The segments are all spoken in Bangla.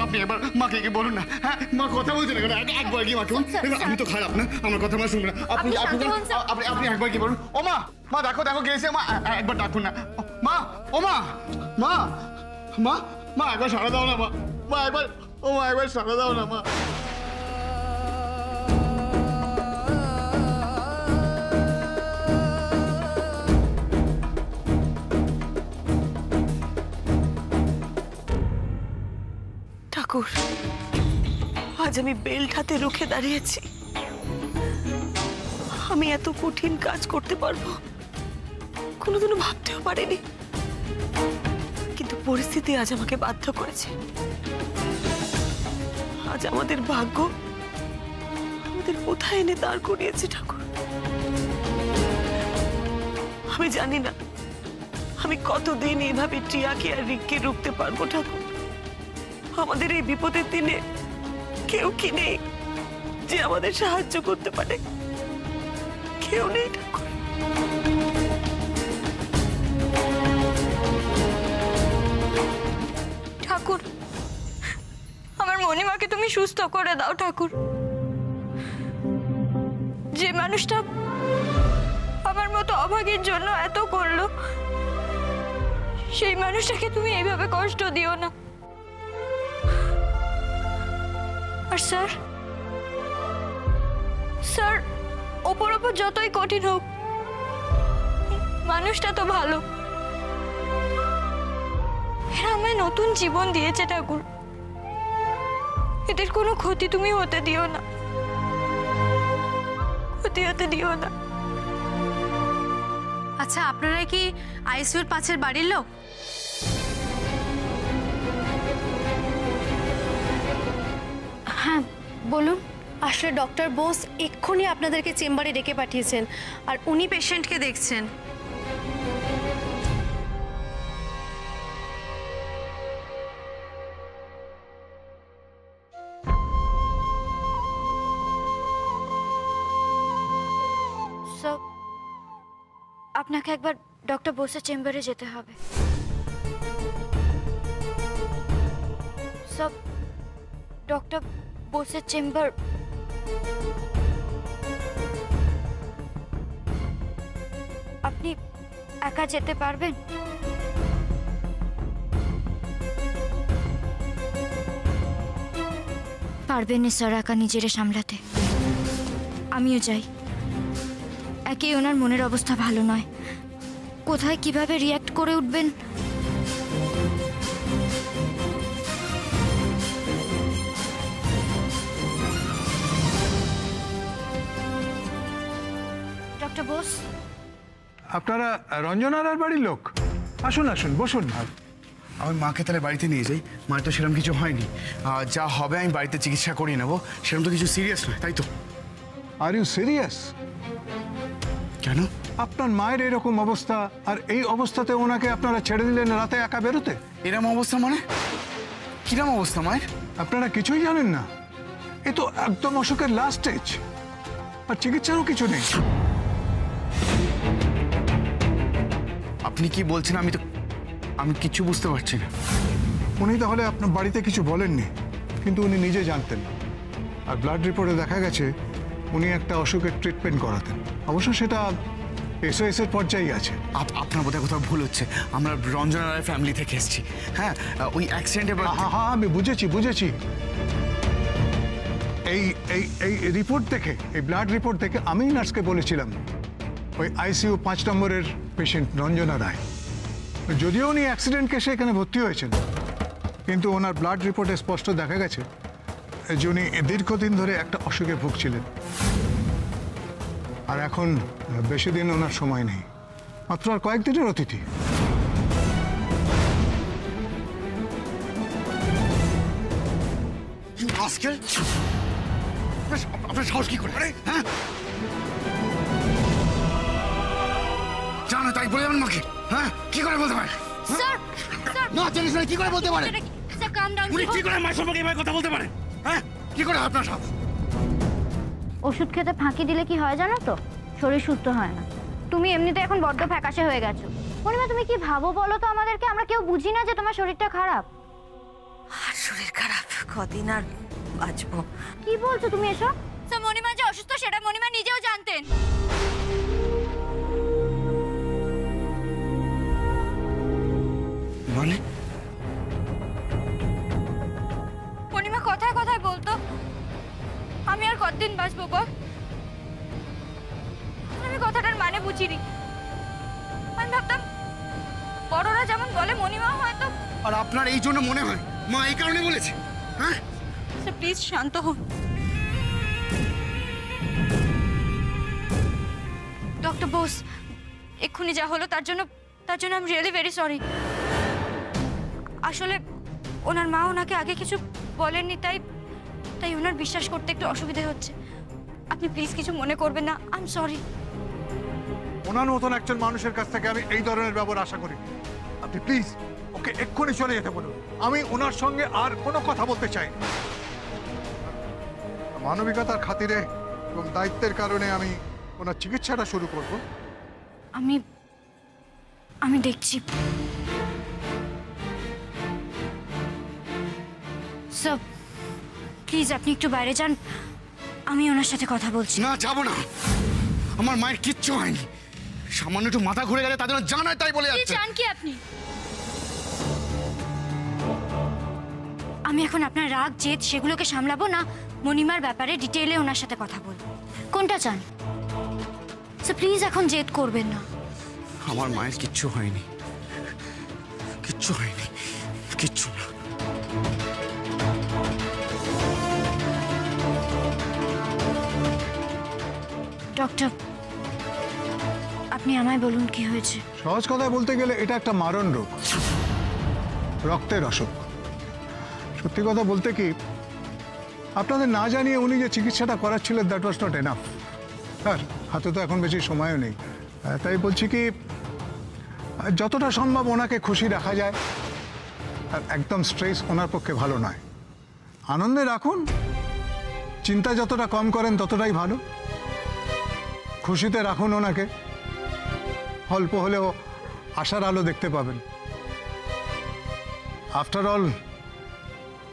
আপনি এবার মাকে কি বলুন না। হ্যাঁ, মা কথা বলছে না, একবার কি মাকে আমি তো খারাপ না, আমার কথা মা শুনবে না। আপনি একবার কি বলুন। ও মা, মা দেখো দেখো গেছে মা, একবার ডাকুন না মা। ও মা, মা মা মা একবার সাড়া দাও না মা, মা একবার, ও মা একবার সাড়া দাও না মা। ঠাকুর, আজ আমি বেল্ট হাতে রুখে দাঁড়িয়েছি। আমি এত কঠিন কাজ করতে পারবো কোনোদিনও ভাবতেও পারিনি, কিন্তু পরিস্থিতি আজ আমাকে বাধ্য করেছে। আজ আমাদের ভাগ্য আমাদের কোথায় এনে দাঁড় করিয়েছে ঠাকুর। আমি জানি না আমি কতদিন এইভাবে টিয়াকে আর রিককে রুখতে পারবো ঠাকুর। আমাদের এই বিপদের দিনে কেউ কি নেই যে আমাদের সাহায্য করতে পারে? কেউ নেই ঠাকুর। ঠাকুর, আমার মণিমাকে তুমি সুস্থ করে দাও ঠাকুর। যে মানুষটা আমার মতো অভাগীর জন্য এত করলো, সেই মানুষটাকে তুমি এইভাবে কষ্ট দিও না। আর স্যার, স্যার ওপর ওপর যতই কঠিন হোক, মানুষটা তো ভালো। এরা আমায় নতুন জীবন দিয়েছে ঠাকুর, এদের কোনো ক্ষতি তুমি হতে দিও না, ক্ষতি হতে দিও না। আচ্ছা, আপনারা কি আইসিইউর পাশের বাড়ির লোক? হ্যাঁ বলুন। আসলে ডক্টর বোস এক্ষুনি আপনাদেরকে চেম্বারে ডেকে পাঠিয়েছেন, আর উনি পেশেন্টকে দেখছেন। আপনাকে একবার ডক্টর বোসের চেম্বারে যেতে হবে। সব ডক্টর বোসের চেম্বার। আপনি একা যেতে পারবেন? পারবেন না স্যার একা নিজেরে সামলাতে। আমিও যাই। একেই ওনার মনের অবস্থা ভালো নয়, কোথায় কিভাবে রিয়্যাক্ট করে উঠবেন। ডক্টর বোস, আপনারা রঞ্জনার বাড়ির লোক? আসুন আসুন, বসুন। আমি মাকে তাহলে বাড়িতে নিয়ে যাই। মায়ের তো সেরকম কিছু হয়নি, যা হবে আমি বাড়িতে চিকিৎসা করিয়ে নেবো। সেরকম তো কিছু সিরিয়াস নয়, তাই তো? Are you serious? কেন? আপনার মায়ের এরকম অবস্থা, আর এই অবস্থাতে ওনাকে আপনারা ছেড়ে দিলেন রাতে একা বেরোতে? এরকম অবস্থা মানে? কিরকম অবস্থা মায়ের? আপনারা কিছুই জানেন না? এ তো একদম অসুখের লাস্ট স্টেজ, আর চিকিৎসারও কিছু নেই। আপনি কি বলছেন? আমি কিছু বুঝতে পারছি না। উনি তাহলে আপনার বাড়িতে কিছু বলেননি, কিন্তু উনি নিজে জানতেন। আর ব্লাড রিপোর্টে দেখা গেছে উনি একটা অসুখের ট্রিটমেন্ট করাতেন। অবশ্য সেটা SOS এর পর্যায়ে আছে। আপনার বোধহয় কোথাও ভুল হচ্ছে। আমরা রঞ্জনার ফ্যামিলি থেকে এসেছি। হ্যাঁ, ওই অ্যাক্সিডেন্টে। হ্যাঁ, আমি বুঝেছি। এই রিপোর্ট দেখে, এই ব্লাড রিপোর্ট দেখে আমি নার্সকে বলেছিলাম ওই ICU 5 নম্বরের পেশেন্ট রঞ্জনা রায়। যদিও উনি অ্যাক্সিডেন্ট কেসে এখানে ভর্তি হয়েছেন, কিন্তু ওনার ব্লাড রিপোর্টে স্পষ্ট দেখা গেছে যে উনি দীর্ঘদিন ধরে একটা অসুখে ভুগছিলেন। আর এখন বেশি দিন ওনার সময় নেই, মাত্র আর কয়েকদিনের অতিথি। আপনার সাহস কি করে? হ্যাঁ, জানো তাই বলে যাবেন মাকে? হ্যাঁ, কি করে বলতে পারে? স্যার, না জানিস না কি করে বলতে পারে? স্যার কাম ডাউন। উনি কি করে মায়ের সম্পর্কে এভাবে কথা বলতে পারে? হ্যাঁ, কি করে আপনার সাহস? ওষুধ খেতে ফাঁকি দিলে কি হয় জানো তো? শরীর সুস্থ হয় না। তুমি এমনিতে এখন বড্ড ফ্যাকাশে হয়ে গেছো। মনিমা তুমি কি ভাবো বলো তো আমাদেরকে? আমরা কেউ বুঝি না যে তোমার শরীরটা খারাপ। আর শরীর খারাপ, কদিন আর বাঁচবো। কি বলছো তুমি এসব? স্যার মনিমা যে অসুস্থ সেটা মনিমা নিজেও জানতেন। মানে মনিমা কথায় কথায় বলতো আমি আর কতদিন বাঁচবো বল। আমি কথাটার মানে বুঝিনি। আমি ভাবতাম বড়রা যেমন বলে মনিমা হয়তো। আর আপনার এই জন্য মনে হয় মা এই কারণে বলেছে? হ্যাঁ স্যার প্লিজ শান্ত হন। ডক্টর বোস, এক্ষুনি যা হলো তার জন্য I am really very sorry. আসলে ওনার মা ওনাকে আগে কিছু বলেননি, তাই ওনার বিশ্বাস করতে একটু অসুবিধা হচ্ছে। আপনি প্লিজ কিছু মনে করবেন না। I am sorry. ওনার মতন একজন মানুষের কাছ থেকে আমি এই ধরনের ব্যবহার আশা করি। আপনি প্লিজ ওকে এক্ষুনি চলে যেতে বলুন। আমি ওনার সঙ্গে আর কোনো কথা বলতে চাই না। মানবিকতার খাতিরে এবং দায়িত্বের কারণে আমি ওনার চিকিৎসাটা শুরু করব। আমি দেখছি। স্যার প্লিজ আপনি একটু বাইরে যান, আমি ওনার সাথে কথা বলছি। না যাবো না, আমার মায়ের কিচ্ছু হয়নি। সামান্য একটু মাথা ঘুরে গেলে তাদের জানায় তাই বলে যাচ্ছে। চান কি আপনি? আমি এখন আপনার রাগ জেদ সেগুলোকে সামলাবো না, মনিমার ব্যাপারে ডিটেইলে ওনার সাথে কথা বলবো। কোনটা চান? স্যার প্লিজ এখন জেদ করবেন না। আমার মায়ের কিচ্ছু হয়নি, কিচ্ছু হয়নি, কিচ্ছু না। ডক্টর আপনি আমায় বলুন কি হয়েছে। সহজ কথায় বলতে গেলে এটা একটা মারণ রোগ, রক্তের অসুখ। সত্যি কথা বলতে কি, আপনাদের না জানিয়ে উনি যে চিকিৎসাটা করাচ্ছিলেন দ্যাট ওয়াজ নট এনাফ। আর হাতে তো এখন বেশি সময়ও নেই, তাই বলছি কি যতটা সম্ভব ওনাকে খুশি রাখা যায়। আর একদম স্ট্রেস ওনার পক্ষে ভালো নয়। আনন্দে রাখুন, চিন্তা যতটা কম করেন ততটাই ভালো। খুশিতে রাখুন ওনাকে, অল্প হলেও আশার আলো দেখতে পাবেন। আফটার অল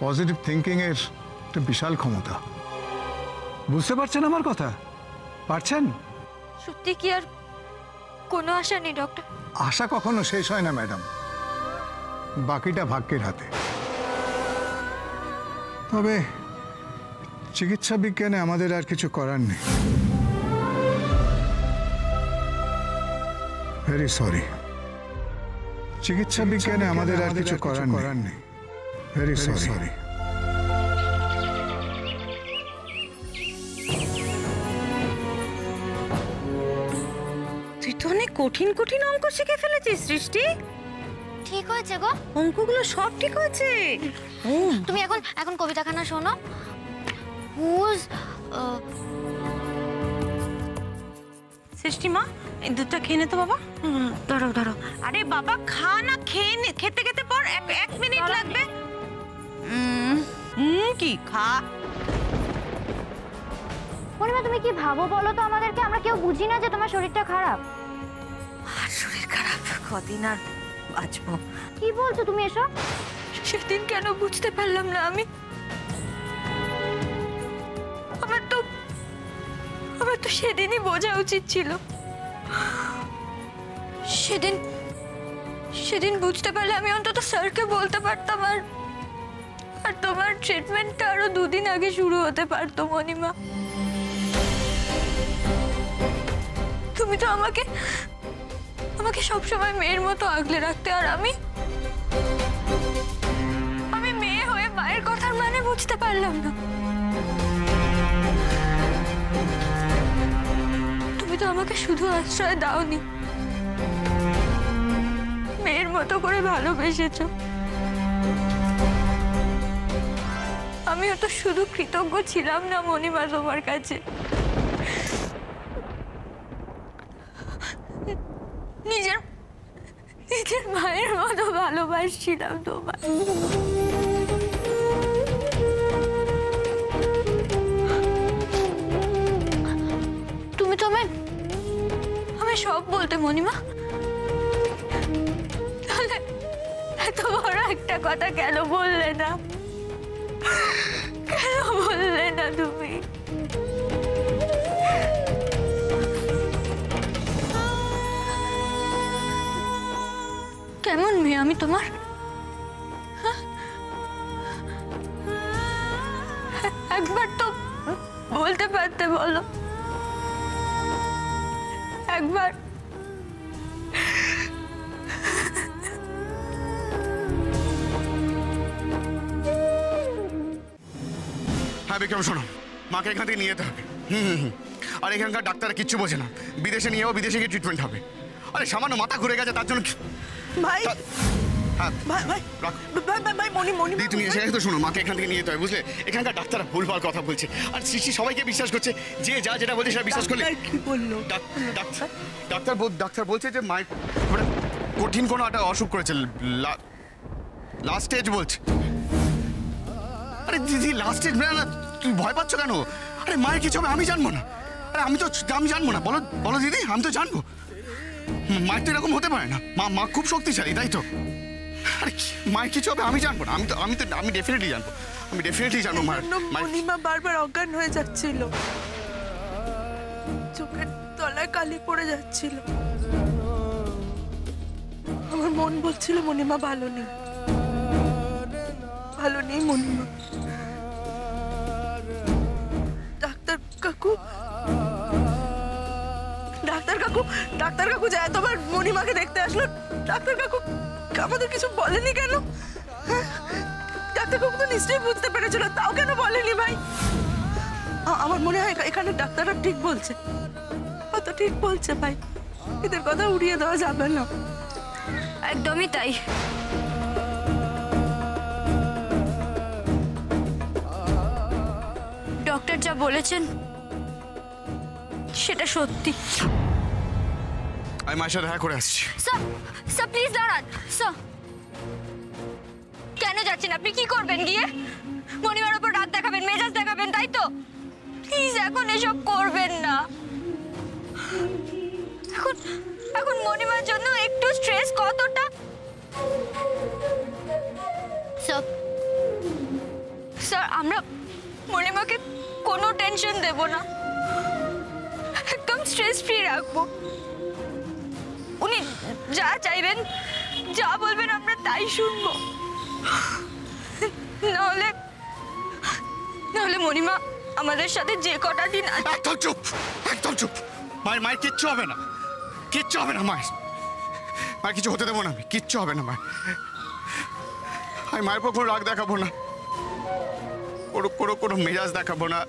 পজিটিভ থিঙ্কিংয়ের একটা বিশাল ক্ষমতা। বুঝতে পারছেন আমার কথা? পারছেন? সত্যি কি আর কোনো আশা নেই ডক্টর? আশা কখনো শেষ হয় না ম্যাডাম, বাকিটা ভাগ্যের হাতে। তবে চিকিৎসা বিজ্ঞানে আমাদের আর কিছু করার নেই। ভেরি সরি, চিকিৎসা বিজ্ঞানে আমাদের আর কিছু করার নেই। Very sorry. তুই তো অনেক কঠিন কঠিন অঙ্ক শিখে ফেলেছিস সৃষ্টি। ঠিক হয়েছে গো, অঙ্কগুলো সব ঠিক হয়েছে। তুমি এখন কবিতাখানা শোনো। হুজ সৃষ্টি মা, এই দুধটা খেয়ে নে তো বাবা। ধরো। আরে বাবা খা না, খেয়ে নে, খেতে খেতে পর 1 মিনিট লাগবে। কি খা। মনিমা তুমি কি ভাবো বলো তো আমাদেরকে? আমরা কেউ বুঝি না যে তোমার শরীরটা খারাপ। আর শরীর খারাপ, কদিন আর বাঁচবো। কি বলছো তুমি এসব? সেদিন কেন বুঝতে পারলাম না আমি? আমার তো সেদিনই বোঝা উচিত ছিল। সেদিন বুঝতে পারলে আমি অন্তত স্যারকে বলতে পারতাম। আর তোমার ট্রিটমেন্টটা আরো 2 দিন আগে শুরু হতে পারতো মনিমা। তুমি তো আমাকে সবসময় মেয়ের মতো আগলে রাখতে, আর আমি মেয়ে হয়ে মায়ের কথার মানে বুঝতে পারলাম না। তুমি তো আমাকে শুধু আশ্রয় দাওনি, মেয়ের মতো করে ভালোবেসেছো। আমিও তো শুধু কৃতজ্ঞ ছিলাম না মনিমা তোমার কাছে। নিজের মায়ের মতো ভালোবাসছিলাম তোমায়। তুমি তো আমায় সব বলতে মনিমা। এত বড় একটা কথা কেন বললে না? কেন বললে না তুমি? কেমন মেয়ে আমি তোমার? একবার তো বলতে পারতে, বলো একবার। হ্যাঁ বিক্রম, শোনো, মাকে এখান থেকে নিয়ে যেতে হবে। আর এখানকার ডাক্তার কিচ্ছু বোঝে না, বিদেশে নিয়েও বিদেশে গিয়ে ট্রিটমেন্ট হবে। আরে সামান্য মাথা ঘুরে গেছে তার জন্য ভাই হ্যাঁ ভাই ভাই রাখ। ভাই ভাই ভাই মনি মনি তুমি এসে গেছো তো, শোনো, মাকে এখান থেকে নিয়ে যেতে হবে, বুঝলে? এখানকার ডাক্তাররা ভুলভাল কথা বলছে, আর সৃষ্টি সবাইকে বিশ্বাস করছে। যে যা যেটা বলছে সেটা বিশ্বাস করলে। কি বললো? ডাক্তার বলছে যে মায়ের কঠিন কোনো একটা অসুখ করেছে, লাস্ট স্টেজ বলছে। আরে দিদি, লাস্ট স্টেজ না, তুই ভয় পাচ্ছ কেন? আরে মায়ের কিছু হবে আমি জানবো না? আরে আমি জানবো না? বলো বলো দিদি, আমি তো জানবো। মায়ের তো এরকম হতে পারে না, মা খুব শক্তিশালী, তাই তো? আরে মায়ের কিছু হবে আমি জানবো না? আমি ডেফিনেটলি জানবো, আমি ডেফিনেটলি জানবো মায়ের। মনিমা বারবার অজ্ঞান হয়ে যাচ্ছিল, চোখের তলায় কালি পড়ে যাচ্ছিল। আমার মন বলছিল মনিমা ভালো নেই, ভালো নেই মনিমা। ডাক্তার কাকু যায় তোমার মনিমাকে দেখতে আসলো। ডাক্তার কাকু আমাদের কিছু বলেনি কেন? ডাক্তার কাকু তো নিশ্চয়ই বুঝতে পেরেছিল, তাও কেন বলেনি ভাই? আমার মনে হয় এখানে ডাক্তাররা ঠিক বলছে, কত ঠিক বলছে ভাই, এদের কথা উড়িয়ে দেওয়া যাবে না। একদমই তাই। ডক্টর যা বলেছেন সেটা সত্যি। আমি মায়ের সাথে দেখা করে আসছি। স্যার, স্যার প্লিজ দাঁড়ান। স্যার, কেন যাচ্ছেন আপনি? কি করবেন গিয়ে? মনিমার উপর রাগ দেখাবেন, মেজাজ দেখাবেন, তাই তো? প্লিজ এখন এসব করবেন না। এখন মনিমার জন্য একটু স্ট্রেস কতটা। স্যার, আমরা মনিমাকে কোনো টেনশন দেব না, একদম স্ট্রেস ফ্রি রাখবো। উনি যা চাইবেন, যা বলবেন আমরা তাই শুনবো। নাহলে মনিমা আমাদের সাথে যে কটা দিন। একদম চুপ, একদম চুপ। মায়ের কিচ্ছু হবে না, কিচ্ছু হবে না মায়ের কিছু হতে দেবো না আমি, কিচ্ছু হবে না মায়ের। আমি মায়ের পর কোনো রাগ দেখাবো না, কোনো মেজাজ দেখাবো না।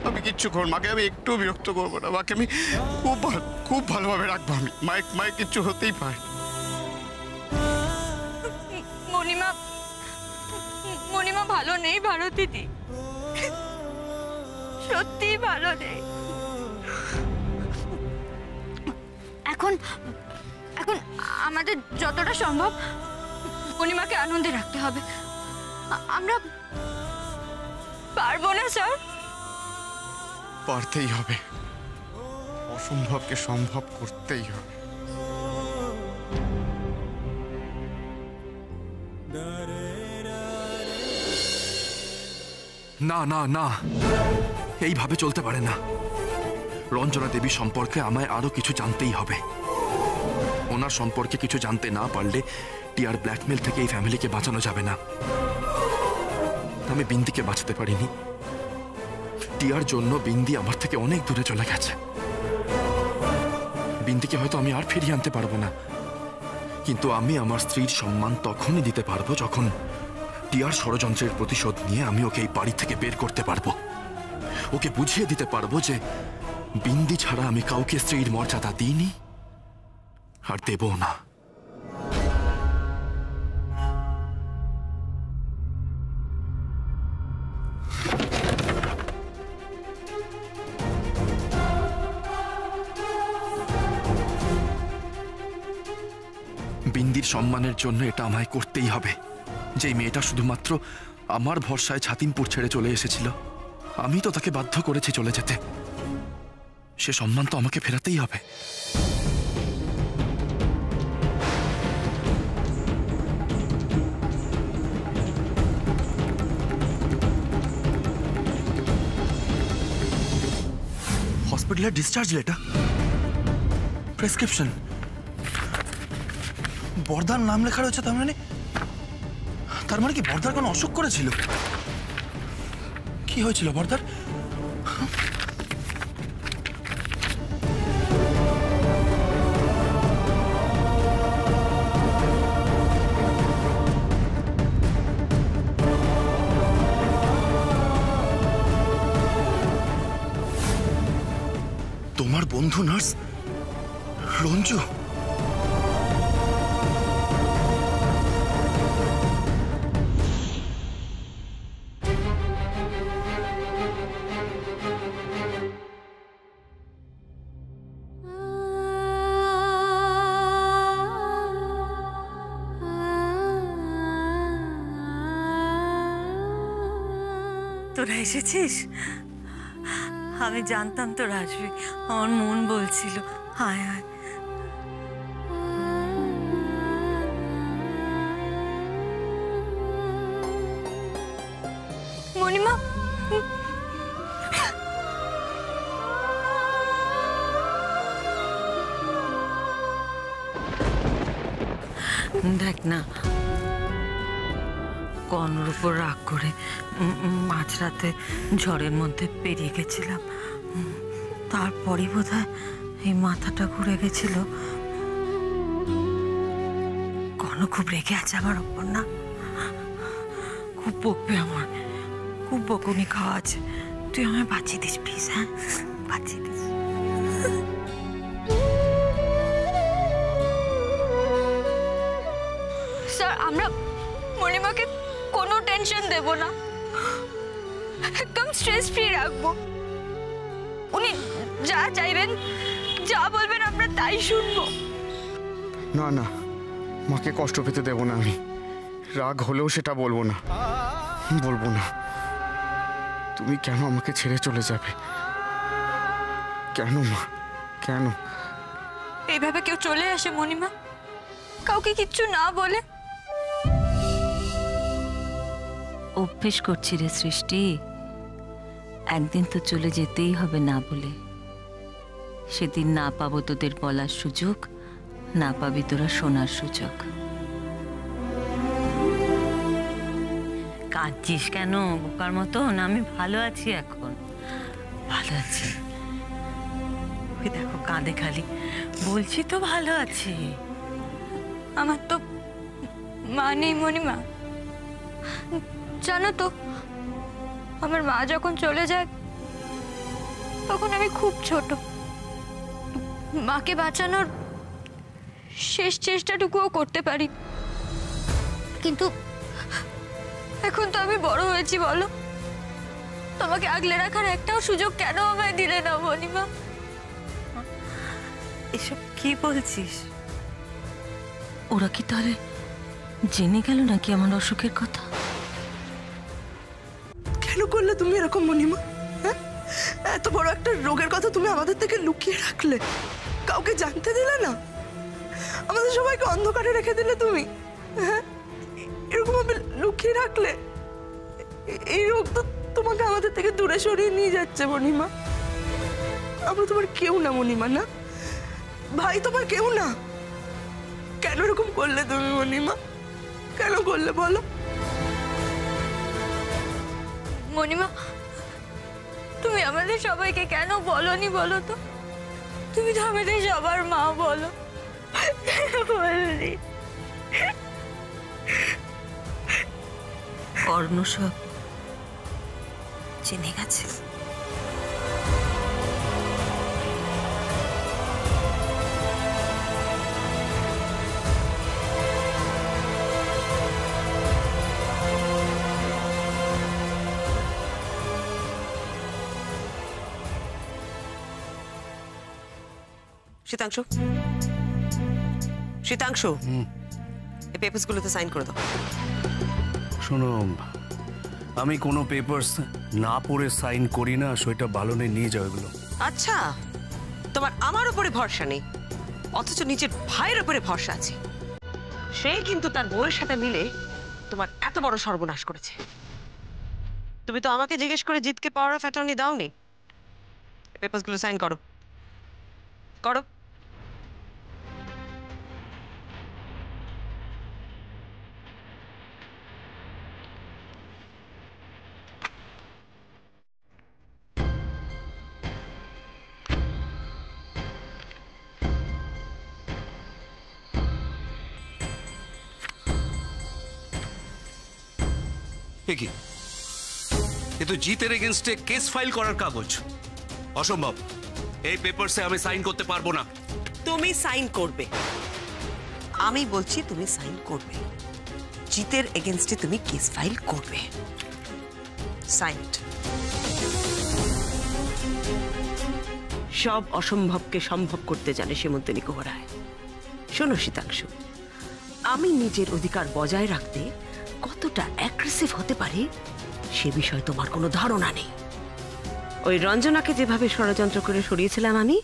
আমি কিচ্ছু করবো, মাকে আমি একটু বিরক্ত করবো না। মাকে আমি খুব ভালোভাবে রাখবো। আমি মায়ের কিচ্ছু হতেই পারে। মনিমা ভালো নেই ভারতী দি, সত্যি ভালো নেই। এখন আমাদের যতটা সম্ভব মনিমাকে আনন্দে রাখতে হবে। আমরা পারবো না স্যার? পারতেই হবে, অসম্ভবকে সম্ভব করতেই হবে। না না না, এইভাবে চলতে পারে না। রঞ্জনা দেবী সম্পর্কে আমায় আরো কিছু জানতেই হবে। ওনার সম্পর্কে কিছু জানতে না পারলে টিয়ার ব্ল্যাকমেল থেকে এই ফ্যামিলিকে বাঁচানো যাবে না। আমি বিন্দিকে বাঁচাতে পারিনি, টিয়ার জন্য বিন্দি আমার থেকে অনেক দূরে চলে গেছে। বিন্দিকে হয়তো আমি আর ফিরিয়ে আনতে পারবো না, কিন্তু আমি আমার স্ত্রীর সম্মান তখনই দিতে পারবো যখন টিয়ার ষড়যন্ত্রের প্রতিশোধ নিয়ে আমি ওকে এই বাড়ি থেকে বের করতে পারবো। ওকে বুঝিয়ে দিতে পারবো যে বিন্দি ছাড়া আমি কাউকে স্ত্রীর মর্যাদা দিইনি আর দেবও না। বিন্দির সম্মানের জন্য এটা আমায় করতেই হবে। যে মেয়েটা শুধুমাত্র আমার ভরসায় ছাতিমপুর ছেড়ে চলে এসেছিল, আমি তো তাকে বাধ্য করেছি চলে যেতে। সে সম্মান তো আমাকে ফেরাতেই হবে। হসপিটালের ডিসচার্জ লেটার, প্রেসক্রিপশন, বর্দার নাম লেখা রয়েছে। তার মানে কি বর্দার কোনো অসুখ করেছিল? কি হয়েছিল বর্দার? তোমার বন্ধু নার্স রঞ্জু? তোরা এসেছিস? আমি জানতাম তোরা আসবি, আমার মন বলছিল হায় হায়। মণিমা, দেখ না, কর্ণর উপর রাগ করে মাঝরাতে ঝড়ের মধ্যে পেরিয়ে গেছিলাম। তারপরই বোধহয় এই মাথাটা ঘুরে গেছিল। কর্ণ খুব রেগে আছে আমার ওপর না, খুব বকবে আমার, খুব বকুনি খাওয়া আছে। তুই আমায় বাঁচিয়ে দিস প্লিজ। হ্যাঁ, বাঁচিয়ে দিস। স্যার আমরা মণিমাকে কোনো টেনশন দেব না, একদম স্ট্রেস ফ্রি রাখবো। উনি যা চাইবেন, যা বলবেন আমরা তাই শুনবো। না না, মাকে কষ্ট পেতে দেব না আমি। রাগ হলেও সেটা বলবো না, বলবো না। তুমি কেন আমাকে ছেড়ে চলে যাবে? কেন মা, কেন? এইভাবে কেউ চলে আসে মণিমা, কাউকে কিচ্ছু না বলে? অভ্যেস করছি রে সৃষ্টি, একদিন তো চলে যেতেই হবে না বলে। সেদিন না পাবো তোদের বলার সুযোগ, না পাবি তোরা শোনার সুযোগ। কাঁদছিস কেন বোকার মতন? আমি ভালো আছি, এখন ভালো আছি। ওই দেখো কাঁদে খালি, বলছি তো ভালো আছি। আমার তো মা নেই মণিমা, জানো তো আমার মা যখন চলে যায় তখন আমি খুব ছোট। মাকে বাঁচানোর শেষ চেষ্টাটুকুও করতে পারি, কিন্তু এখন তো আমি বড় হয়েছি, বলো তোমাকে আগলে রাখার একটাও সুযোগ কেন আমায় দিলে না মণিমা? এসব কি বলছিস? ওরা কি তাহলে জেনে গেল নাকি আমার অসুখের কথা? কেন করলে তুমি এরকম মণিমা? হ্যাঁ, এত বড় একটা রোগের কথা তুমি আমাদের থেকে লুকিয়ে রাখলে, কাউকে জানতে দিলে না, আমাদের সবাইকে অন্ধকারে রেখে দিলে তুমি। হ্যাঁ, এরকম ভাবে লুকিয়ে রাখলে। এই রোগ তো তোমাকে আমাদের থেকে দূরে সরিয়ে নিয়ে যাচ্ছে মণিমা। আমরা তোমার কেউ না মণিমা, না ভাই তোমার কেউ না। কেন এরকম করলে তুমি মণিমা? কেন করলে বলো? মণিমা তুমি আমাদের সবাইকে কেন বলনি বলো তো? তুমি তো আমাদের সবার মা, বলো। বলনি। কর্ণ সব জেনে গেছে। শীতাংশু, শীতাংশু, এই পেপারসগুলোতে সাইন করে দাও। শোনো, আমি কোনো পেপারস না পড়ে সাইন করি না, সেটা ভালো নেই, নিয়ে যাও এগুলো। আচ্ছা, তোমার আমার উপরে ভরসা নেই, অথচ নিজের ভাইয়ের উপরে ভরসা আছে। সে কিন্তু তার বউয়ের সাথে মিলে তোমার এত বড় সর্বনাশ করেছে। তুমি তো আমাকে জিজ্ঞেস করে জিতকে পাওয়ার অফ অ্যাটর্নি দাওনি। পেপারসগুলো সাইন করো করো। কি এ তো জিতের এগেনস্টে কেস ফাইল করার কাগজ। অসম্ভব, এই পেপারসে আমি সাইন করতে পারবো না। তুমি সাইন করবে, আমি বলছি তুমি সাইন করবে। জিতের এগেনস্টে তুমি কেস ফাইল করবে। সাইন্ড। সব অসম্ভবকে সম্ভব করতে জানে সেমন্তিনী কুহরায়। শোনো শীতাংশু, আমি নিজের অধিকার বজায় রাখতে কতটা অ্যাগ্রেসিভ হতে পারি সে বিষয়ে তোমার কোনো ধারণা নেই। ওই রঞ্জনাকে যেভাবে ষড়যন্ত্র করে সরিয়েছিলাম আমি,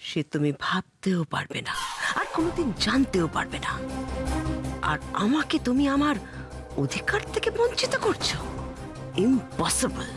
সে তুমি ভাবতেও পারবে না, আর কোনোদিন জানতেও পারবে না। আর আমাকে তুমি আমার অধিকার থেকে বঞ্চিত করছো। ইম্পসিবল।